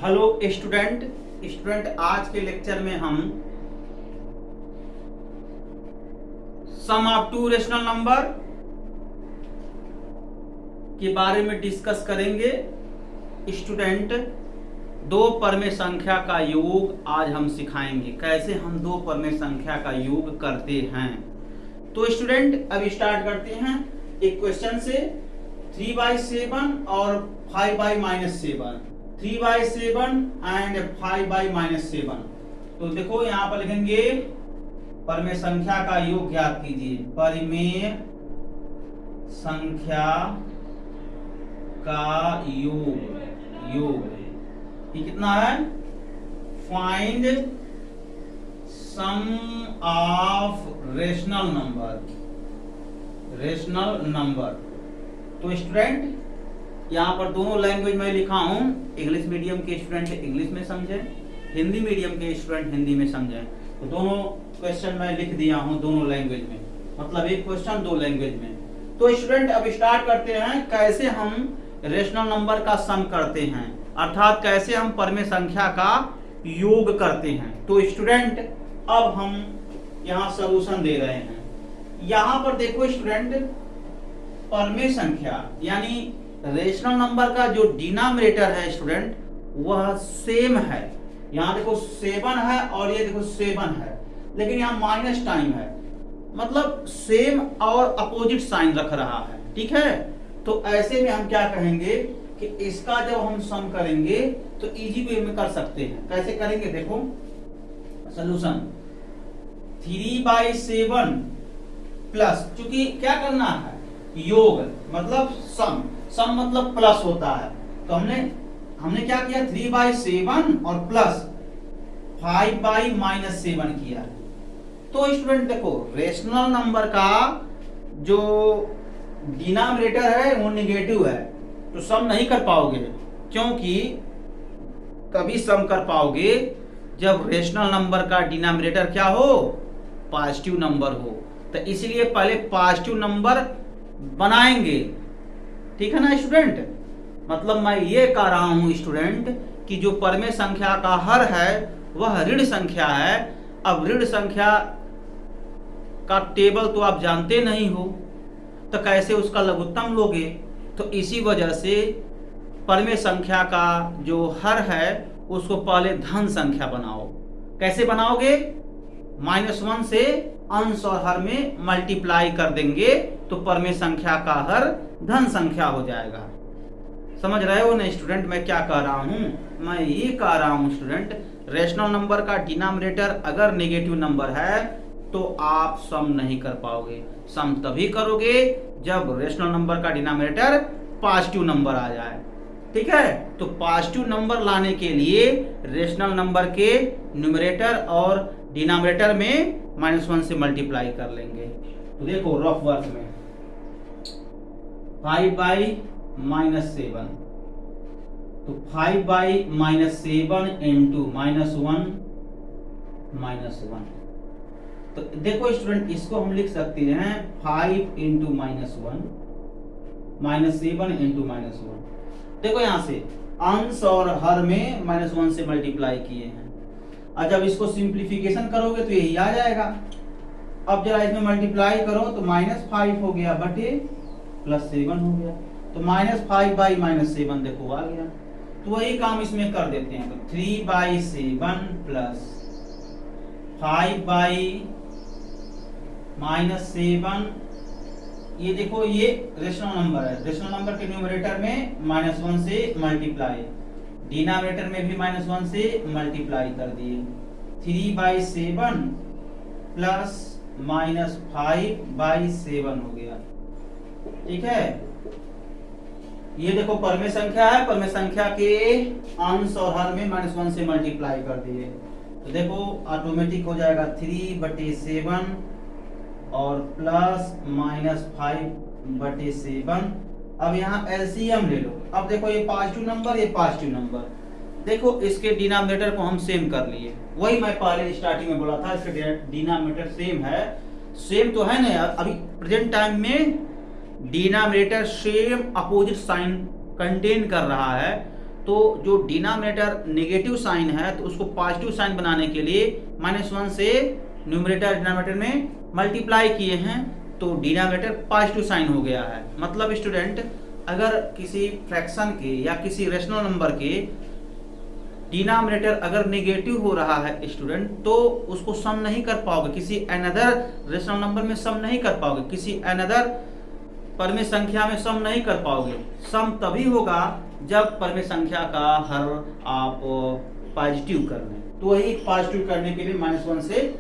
Hello student आज के lecture में हम सम ऑफ टू रेशनल नंबर के बारे में डिस्कस करेंगे। स्टूडेंट दो परमेय संख्या का योग आज हम सिखाएंगे, कैसे हम दो परमेय संख्या का योग करते हैं। तो स्टूडेंट अब स्टार्ट करते हैं एक क्वेश्चन से। 3/7 और 5/-7, 3/7 एंड 5/-7। तो देखो यहाँ पर लिखेंगे परमेय संख्या का योग ज्ञात कीजिए। परमेय संख्या का योग ये कितना है? Find sum of rational number. तो स्टूडेंट यहाँ पर दोनों लैंग्वेज में लिखा हूं। इंग्लिश मीडियम के स्टूडेंट इंग्लिश में समझें, हिंदी मीडियम के स्टूडेंट हिंदी में समझें। तो दोनों क्वेश्चन मैं लिख दिया हूं दोनों लैंग्वेज में, मतलब एक क्वेश्चन दो लैंग्वेज में। तो स्टूडेंट अब स्टार्ट करते हैं कैसे हम रेशनल नंबर का सम करते हैं, अर्थात कैसे हम परमेय संख्या का योग करते हैं। तो स्टूडेंट अब हम यहाँ सॉल्यूशन दे रहे हैं। यहाँ पर देखो स्टूडेंट, परमेय संख्या यानी रेशनल नंबर का जो डिनोमिनेटर है स्टूडेंट वह सेम है। यहाँ देखो 7 है और ये देखो 7 है, लेकिन यहाँ माइनस टाइम है, मतलब सेम और अपोजिट साइन रख रहा है। ठीक है, तो ऐसे में हम क्या कहेंगे कि इसका जब हम सम करेंगे तो इजी वे में कर सकते हैं। कैसे करेंगे देखो सॉल्यूशन। 3/7 प्लस, चूंकि क्या करना है योग मतलब सम मतलब प्लस होता है, तो हमने क्या किया 3/7 और प्लस 5/-7 किया। तो स्टूडेंट देखो रेशनल नंबर का जो डिनोमिनेटर है वो निगेटिव है, तो सम नहीं कर पाओगे, क्योंकि तभी सम कर पाओगे जब रेशनल नंबर का डिनोमिनेटर क्या हो, पॉजिटिव नंबर हो। तो इसलिए पहले पॉजिटिव नंबर बनाएंगे। ठीक है ना स्टूडेंट, मतलब मैं ये कह रहा हूं स्टूडेंट कि जो परमेय संख्या का हर है वह ऋण संख्या है। अब ऋण संख्या का टेबल तो आप जानते नहीं हो, तो कैसे उसका लघुत्तम लोगे। तो इसी वजह से परमेय संख्या का जो हर है उसको पहले धन संख्या बनाओ। कैसे बनाओगे? -1 से अंश और हर में मल्टीप्लाई कर देंगे तो परमेय संख्या का हर धन संख्या हो जाएगा। समझ रहे हो ना स्टूडेंट मैं क्या कह रहा हूं? मैं ये कह रहा हूं स्टूडेंट, रेशनल नंबर का डिनोमिनेटर अगर नेगेटिव नंबर है तो आप सम नहीं कर पाओगे। सम तभी करोगे जब रेशनल नंबर का डिनोमिनेटर पॉजिटिव नंबर आ जाए। ठीक है, तो पॉजिटिव नंबर लाने के लिए रेशनल नंबर के न्यूमरेटर और डिनोमिनेटर में -1 से मल्टीप्लाई कर लेंगे। तो देखो रफ वर्क में 5/-7, तो 5/-7 इंटू -1, तो देखो स्टूडेंट इसको हम लिख सकते हैं 5 इंटू -1, -7 इंटू -1। देखो यहां से अंश और हर में -1 से मल्टीप्लाई किए हैं, और जब इसको सिंप्लीफिकेशन करोगे तो यही आ जाएगा। अब जरा इसमें मल्टीप्लाई करो तो -5 हो गया बटे +7 हो गया, तो -5/-7 देखो आ गया। तो वही काम इसमें कर देते हैं। तो 3/7 प्लस 5/-7, ये देखो ये रेशनल नंबर है, रेशनल नंबर के न्यूमरेटर में -1 से मल्टीप्लाई, डिनोमिनेटर में भी -1 से मल्टीप्लाई कर दिए। 3/7 प्लस -5/7 हो गया। ठीक है, ये देखो परमेय संख्या है, परमेय संख्या के अंश और हर में -1 से मल्टीप्लाई कर दिए, तो देखो ऑटोमेटिक हो जाएगा 3/7 और प्लस -5/7। अब यहाँ एलसीएम ले लो। अब देखो ये पॉजिटिव नंबर, ये पॉजिटिव नंबर, देखो इसके डिनोमिनेटर को हम सेम कर लिए। वही मैं पहले स्टार्टिंग में बोला था, इसके डिनोमिनेटर सेम है। सेम तो है ना, अभी प्रेजेंट टाइम में denominator same opposite sign contain कर रहा है, तो जो डिनोमिनेटर नेगेटिव साइन है तो उसको पॉजिटिव साइन बनाने के लिए -1 से न्यूमरेटर डिनोमिनेटर में मल्टीप्लाई किए हैं, तो डिनोमिनेटर पॉजिटिव साइन हो गया है। मतलब स्टूडेंट, अगर किसी फ्रैक्शन के या किसी रेशनल नंबर के डिनोमिनेटर अगर नेगेटिव हो रहा है स्टूडेंट, तो उसको सम नहीं कर पाओगे, किसी अनदर रेशनल नंबर में सम नहीं कर पाओगे, किसी अनदर परमेय संख्या में सम नहीं कर पाओगे। सम तभी होगा जब परमेय संख्या का हर आप पॉजिटिव कर लें। तो वही पॉजिटिव करने के लिए -1 से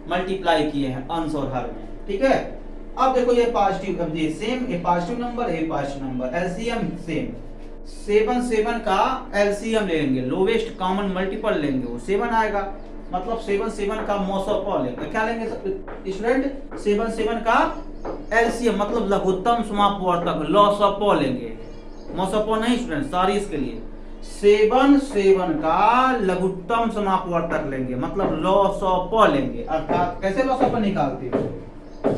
मल्टीप्लाई किए हैं अंश और हर में। ठीक है, अब देखो ये पॉजिटिव, अब ये सेम, ये पॉजिटिव नंबर, ये पॉजिटिव नंबर, एलसीएम सेम। 7 का एलसीएम ले लेंगे, लोवेस्ट कॉमन मल्टीपल लेंगे, वो 7 आएगा। मतलब 7 का मौसोपो लेंगे। क्या लेंगे स्टूडेंट? 7 का एलसीएम मतलब लघुत्तम समापवर्तक, लॉसोपो लेंगे। मौसोपो नहीं स्टूडेंट, सॉरी इसके लिए। 7 का लघुत्तम समापवर्तक लेंगे, मतलब लॉसोपो लेंगे। अर्थात कैसे लॉसोपो निकालते हो?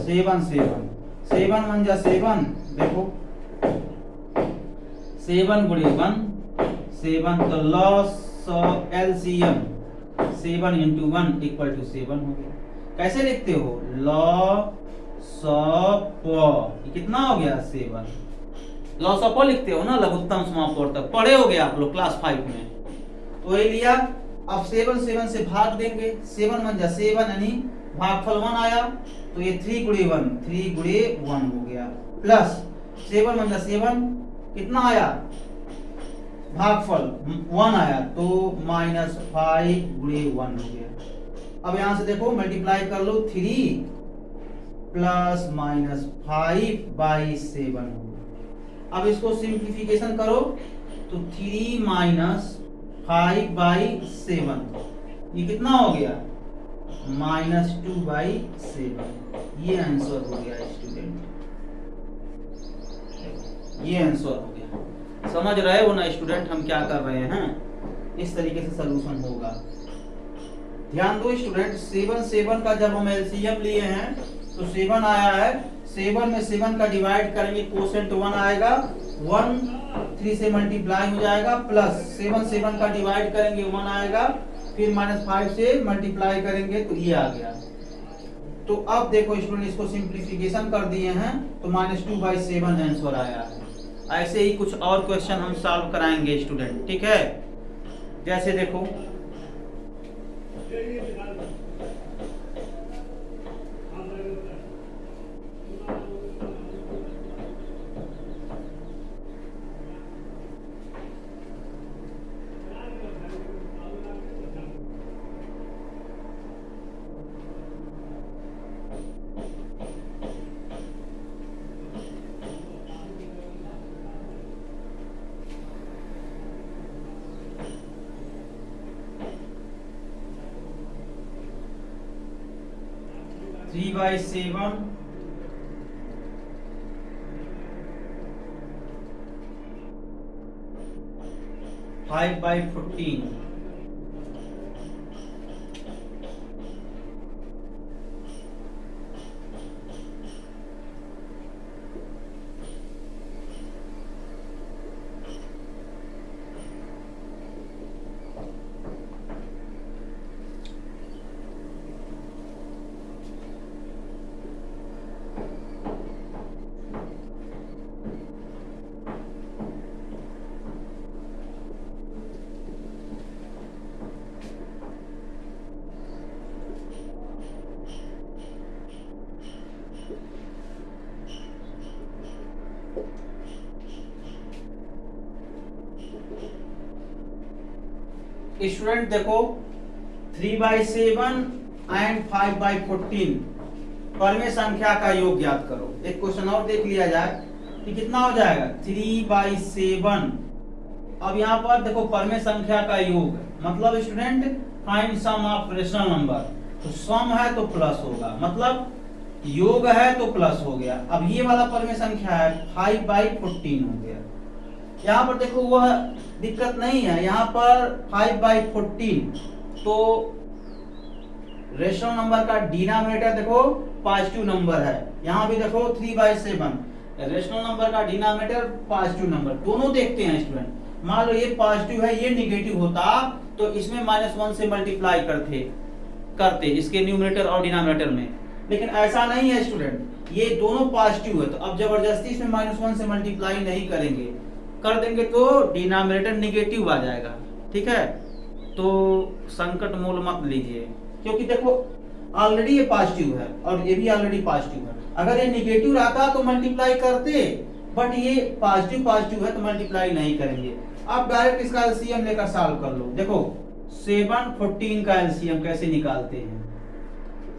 7 मंजा 7, देखो 7 गुणे 1 7, तो लॉस ऑफ एलसीएम 7 × 1 = 7 हो गया। कैसे लिखते हो? लॉस ऑफ, ये कितना हो गया? 7। लॉस ऑफ लिखते हो ना, लघुत्तम समापवर्तक, पढ़े हो गए आप लोग क्लास 5 में। तो ये लिया। अब 7 से भाग देंगे, 7 मंजा 7 यानी भागफल 1 आया, तो ये 3 गुणे 1 हो गया, प्लस 7 मंजा 7 कितना आया? भागफल 1 आया, तो -5 गुणे 1 हो गया। अब यहां से देखो मल्टीप्लाई कर लो, 3 + -5/7 हो गया। अब इसको सिंप्लीफिकेशन करो, तो 3 - 5/7, ये कितना हो गया? -2/7। ये आंसर हो गया स्टूडेंट, ये आंसर हो गया। समझ रहे हो ना स्टूडेंट हम क्या कर रहे हैं? इस तरीके से सलूशन होगा। ध्यान दो स्टूडेंट, 7 का जब हम एलसीएम लिए हैं तो 7 आया है, 7 में 7 का डिवाइड करेंगे, कोसेंट 1 आएगा, 1 3 से मल्टीप्लाई हो जाएगा, प्लस 7 का डिवाइड करेंगे 1 आएगा, फिर -5 से मल्टीप्लाई करेंगे, तो ये आ गया। तो अब देखो स्टूडेंट, इसको सिंप्लीफिकेशन कर दिए हैं, तो -2/7 आंसर आया है। ऐसे ही कुछ और क्वेश्चन हम सॉल्व कराएंगे स्टूडेंट, ठीक है? जैसे देखो, थ्री बाई 7 5/14, स्टूडेंट देखो 3/7 एंड 5/14 परमेय संख्या का योग ज्ञात करो। एक क्वेश्चन और देख लिया जाए कि कितना हो जाएगा? 3/7। अब यहाँ पर देखो परमेय संख्या का योग, मतलब student find sum of rational number, तो सम है तो प्लस होगा, मतलब योग है तो प्लस हो गया। अब ये वाला परमेय संख्या है 5/14 हो गया। यहाँ पर देखो वह दिक्कत नहीं है, यहाँ पर 5/14, तो रेशनल नंबर का डिनोमिनेटर देखो पॉजिटिव नंबर है, यहाँ भी देखो 3/7 रेशनल नंबर का डिनोमिनेटर पॉजिटिव नंबर, दोनों देखते हैं स्टूडेंट। मान लो ये पॉजिटिव है ये निगेटिव होता तो इसमें -1 से मल्टीप्लाई करते इसके न्यूमरेटर और डिनोमिनेटर में, लेकिन ऐसा नहीं है स्टूडेंट, ये दोनों पॉजिटिव है तो अब जबरदस्ती इसमें -1 से मल्टीप्लाई नहीं करेंगे, कर देंगे तो डिनोमिनेटर निगेटिव आ जाएगा। ठीक है, तो संकट मोल मत लीजिए, क्योंकि देखो ऑलरेडी ये पॉजिटिव है और ये भी ऑलरेडी पॉजिटिव है। अगर ये निगेटिव रहता तो मल्टीप्लाई करते, बट ये पॉजिटिव है तो मल्टीप्लाई नहीं करेंगे। आप डायरेक्ट इसका एलसीएम लेकर सॉल्व कर लो। देखो 7 14 का एलसीएम कैसे निकालते हैं।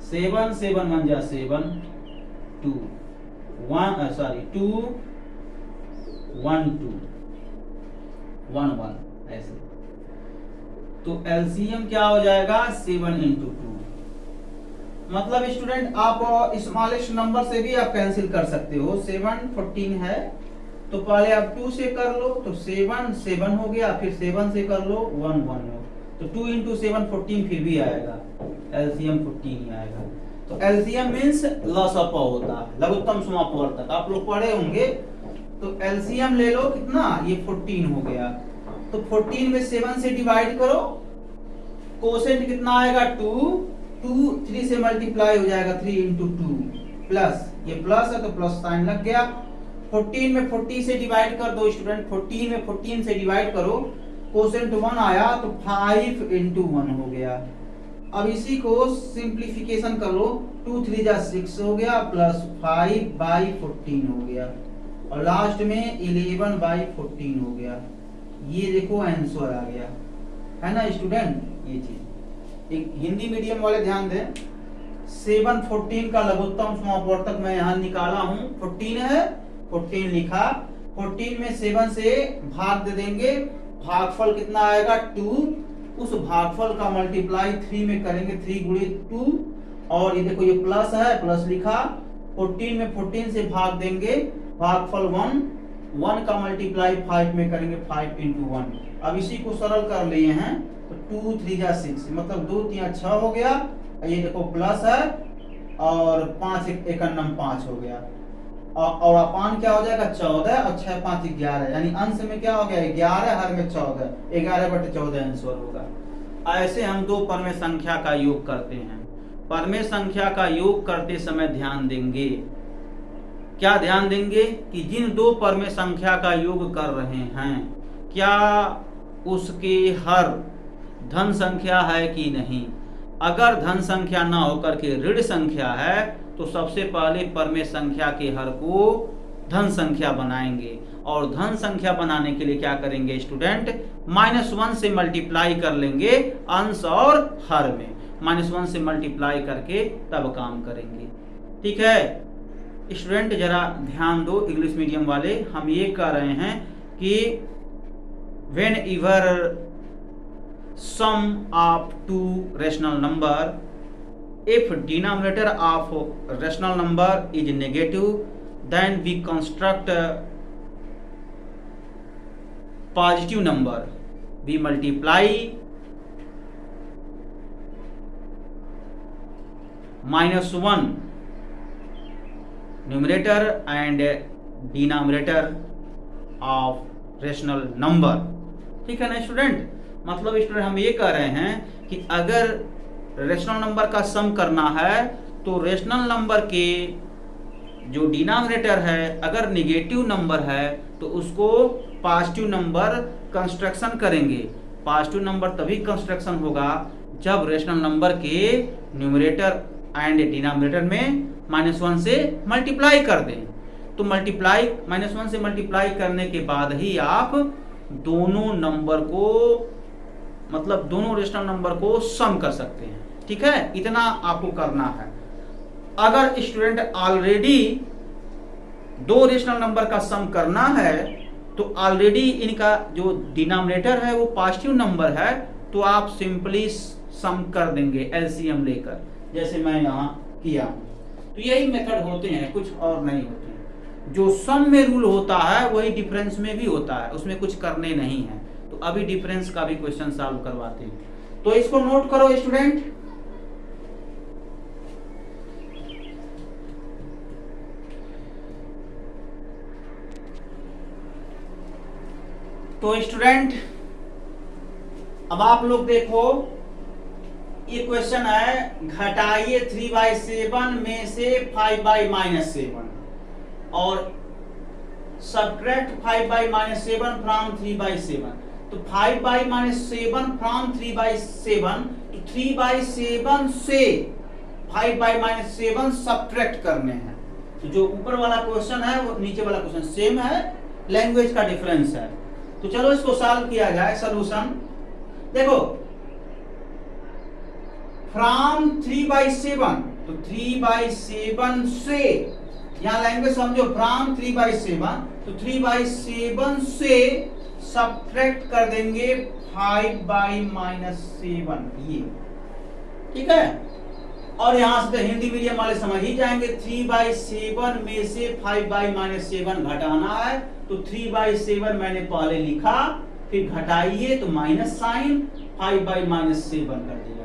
7 7 1 जा 7 2 1 सॉरी 2 1 2 1 1 ऐसे, तो एलसीएम क्या हो जाएगा 7 into 2। मतलब स्टूडेंट आप स्मॉलेस्ट नंबर से भी आप कैंसिल कर सकते हो। 7 14 है तो पहले आप 2 से कर लो तो 7 7 हो गया, फिर 7 से कर लो 1 1 हो, तो 2 into 7 14 फिर भी आएगा, एलसीएम 14 ही आएगा। तो एलसीएम मींस लॉस ऑफ होता है, लघुत्तम समापवर्तक आप लोग पढ़े होंगे। तो एलसीएम ले लो कितना, ये 14 हो गया, तो 14 में 7 से डिवाइड करो, कोसेंट कितना आएगा 2 3 से मल्टीप्लाई हो जाएगा 3 into 2 प्लस, ये प्लस है तो प्लस साइन लग गया। 14 में 40 से डिवाइड कर दो स्टूडेंट, 14 में 14 से डिवाइड करो, कोसेंट 1 आया तो 5 into 1 हो गया। अब इसी को सिंप्लीफिकेशन कर लो, 2 3 जा 6 हो गया प्लस 5/14 हो गया, और लास्ट में 11/14 हो गया। ये देखो आंसर आ गया, है ना स्टूडेंट। ये चीज एक हिंदी मीडियम वाले ध्यान दें, 7 14 का लघुत्तम समापवर्तक मैं यहाँ निकाला हूँ, 14 है 14 लिखा, 14 में 7 से भाग दे देंगे, भागफल कितना आएगा 2, उस भागफल का मल्टीप्लाई 3 में करेंगे, 3 गुणित 2, और ये देखो ये प्लस है प्लस लिखा, 14 में 14 से भाग देंगे, भागफल 1 का मल्टीप्लाई 5 में करेंगे, 5 into 1। अब इसी को सरल कर लिए हैं तो 2 3 जा 6, मतलब 2 3 6 हो गया, ये देखो प्लस है, और 5 1 5 हो गया, और अपान क्या हो जाएगा 14, और 6 5 11, यानी अंश में क्या हो गया 11, हर में 14, 11/14 आंसर होगा। ऐसे हम दो परमेय संख्या का योग करते हैं। परमेय संख्या का योग करते समय ध्यान देंगे, क्या ध्यान देंगे कि जिन दो परमेय संख्या का योग कर रहे हैं क्या उसके हर धन संख्या है कि नहीं। अगर धन संख्या ना होकर के ऋण संख्या है तो सबसे पहले परमेय संख्या के हर को धन संख्या बनाएंगे, और धन संख्या बनाने के लिए क्या करेंगे स्टूडेंट, -1 से मल्टीप्लाई कर लेंगे अंश और हर में, -1 से मल्टीप्लाई करके तब काम करेंगे। ठीक है स्टूडेंट, जरा ध्यान दो इंग्लिश मीडियम वाले, हम ये कह रहे हैं कि whenever sum of two rational number, if denominator of rational number is negative, then we construct a positive number, we multiply -1 numerator and denominator of rational number। ठीक है ना स्टूडेंट, मतलब स्टूडेंट हम ये कह रहे हैं कि अगर रेशनल नंबर का सम करना है तो रेशनल नंबर के जो डिनोमिनेटर है अगर निगेटिव नंबर है तो उसको पॉजिटिव नंबर कंस्ट्रक्शन करेंगे। पॉजिटिव नंबर तभी कंस्ट्रक्शन होगा जब रेशनल नंबर के न्यूमरेटर एंड डिनोमिनेटर में -1 से मल्टीप्लाई कर दें। तो मल्टीप्लाई -1 से मल्टीप्लाई करने के बाद ही आप दोनों नंबर को, मतलब दोनों रेशनल नंबर को सम कर सकते हैं। ठीक है, इतना आपको करना है। अगर स्टूडेंट ऑलरेडी दो रेशनल नंबर का सम करना है तो ऑलरेडी इनका जो डिनोमिनेटर है वो पॉजिटिव नंबर है, तो आप सिंपली सम कर देंगे एलसीएम लेकर, जैसे मैं यहाँ किया। तो यही मेथड होते हैं, कुछ और नहीं होते हैं। जो सम में रूल होता है वही डिफरेंस में भी होता है, उसमें कुछ करने नहीं है। तो अभी डिफरेंस का भी क्वेश्चन सॉल्व करवाते हैं, तो इसको नोट करो स्टूडेंट। तो स्टूडेंट अब आप लोग देखो, ये क्वेश्चन है घटाइए 3/7 में से 5/-7 और सब्ट्रैक्ट 5/-7 फ्रॉम 3/7। तो 5/-7 फ्रॉम 3/7, तो 3/7 से 5/-7 सब्ट्रैक्ट करने हैं। तो जो ऊपर वाला क्वेश्चन है वो नीचे वाला क्वेश्चन सेम है, लैंग्वेज का डिफरेंस है। तो चलो इसको सॉल्व किया जाए। सॉल्यूशन देखो, फ्रॉम 3/7, तो 3/7 से, यहां लैंग्वेज समझो, फ्रॉम 3/7, तो 3/7 से सब्ट्रैक्ट कर देंगे 5/-7, ये ठीक है। और यहां से तो हिंदी मीडियम वाले समझ ही जाएंगे, 3/7 में से 5/-7 घटाना है, तो 3/7 मैंने पहले लिखा, फिर घटाइए तो माइनस साइन, 5/-7 कर दिया।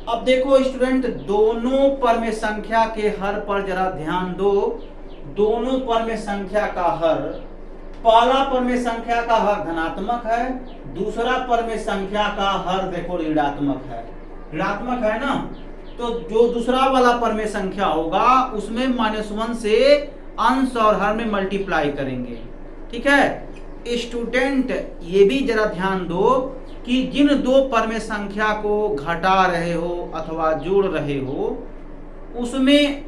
अब देखो स्टूडेंट, दोनों पर में संख्या के हर पर जरा ध्यान दो। दोनों पर में संख्या का हर, पहला पर में संख्या का हर धनात्मक है, दूसरा पर में संख्या का हर देखो ऋणात्मक है। ऋणात्मक है ना, तो जो दूसरा वाला पर में संख्या होगा उसमें -1 से अंश और हर में मल्टीप्लाई करेंगे। ठीक है स्टूडेंट, ये भी जरा ध्यान दो कि जिन दो पर में संख्या को घटा रहे हो अथवा जोड़ रहे हो, उसमें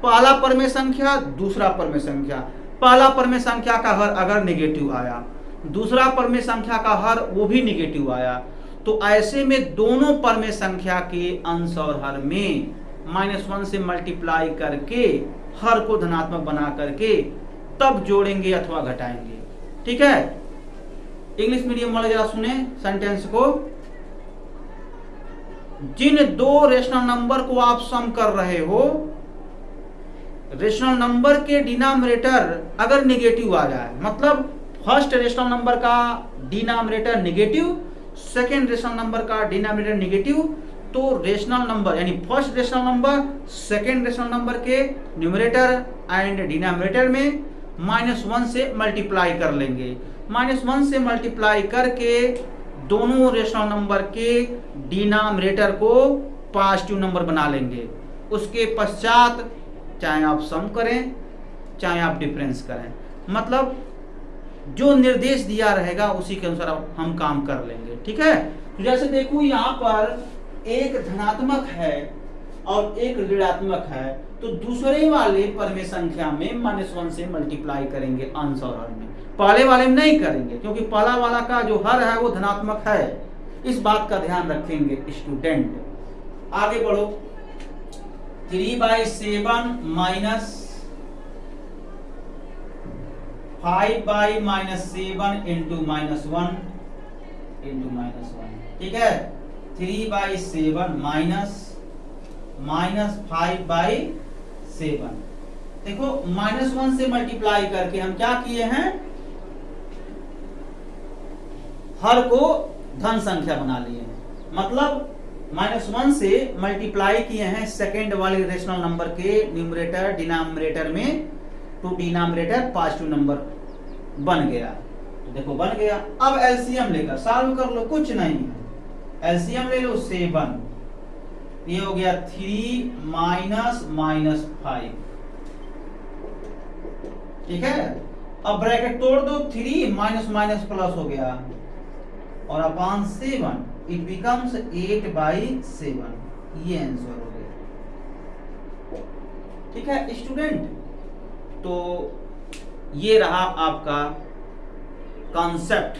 पहला पर में संख्या, दूसरा पर में संख्या, पहला पर में संख्या का हर अगर नेगेटिव आया, दूसरा पर में संख्या का हर वो भी नेगेटिव आया, तो ऐसे में दोनों पर में संख्या के अंश और हर में -1 से मल्टीप्लाई करके हर को धनात्मक बना करके तब जोड़ेंगे अथवा घटाएंगे। ठीक है, इंग्लिश मीडियम वाले जरा सुने सेंटेंस को। जिन दो रेशनल नंबर को आप सम कर रहे हो, रेशनल नंबर के डिनोमिनेटर अगर नेगेटिव आ जाए, मतलब फर्स्ट रेशनल नंबर का denominator negative, second rational number का डिनोमिनेटर नेगेटिव, तो रेशनल नंबर यानी first rational number second rational number के न्यूमरेटर एंड डिनोमिनेटर में -1 से मल्टीप्लाई कर लेंगे। -1 से मल्टीप्लाई करके दोनों रेशनल नंबर के डिनोमिनेटर को पॉजिटिव नंबर बना लेंगे। उसके पश्चात चाहे आप सम करें चाहे आप डिफरेंस करें, मतलब जो निर्देश दिया रहेगा उसी के अनुसार हम काम कर लेंगे। ठीक है, तो जैसे देखो यहाँ पर एक धनात्मक है और एक ऋणात्मक है, तो दूसरे वाले पर में संख्या में -1 से मल्टीप्लाई करेंगे अंश और हर में, पहले वाले में नहीं करेंगे क्योंकि पहला वाला का जो हर है वो धनात्मक है। इस बात का ध्यान रखेंगे स्टूडेंट। आगे बढ़ो, 3/7 माइनस 5/-7 इंटू -1 इंटू -1। ठीक है, 3/7 माइनस 5/7। देखो -1 से मल्टीप्लाई करके हम क्या किए हैं, हर को धन संख्या बना लिए हैं, मतलब -1 से मल्टीप्लाई किए हैं सेकेंड वाले रेशनल नंबर के न्यूमरेटर डिनोमिनेटर में, तो डिनोमिनेटर पॉजिटिव नंबर बन गया। तो देखो बन गया। अब एलसीएम लेकर सॉल्व कर लो, कुछ नहीं है, एलसीएम ले लो 7, ये हो गया 3 -5। ठीक है, अब ब्रैकेट तोड़ दो, 3 माइनस प्लस हो गया और अपॉन 7 इट बिकम्स 8/7। ये आंसर हो गया। ठीक है स्टूडेंट, तो ये रहा आपका कॉन्सेप्ट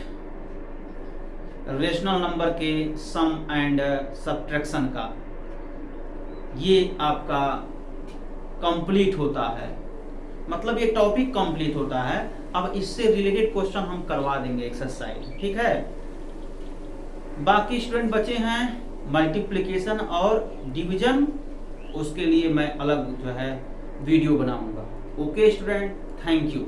रेशनल नंबर के सम एंड सब्ट्रैक्शन का। ये आपका कंप्लीट होता है, मतलब ये टॉपिक कंप्लीट होता है। अब इससे रिलेटेड क्वेश्चन हम करवा देंगे एक्सरसाइज। ठीक है, बाकी स्टूडेंट बचे हैं मल्टीप्लिकेशन और डिवीजन, उसके लिए मैं अलग जो है वीडियो बनाऊंगा। Okay student, thank you.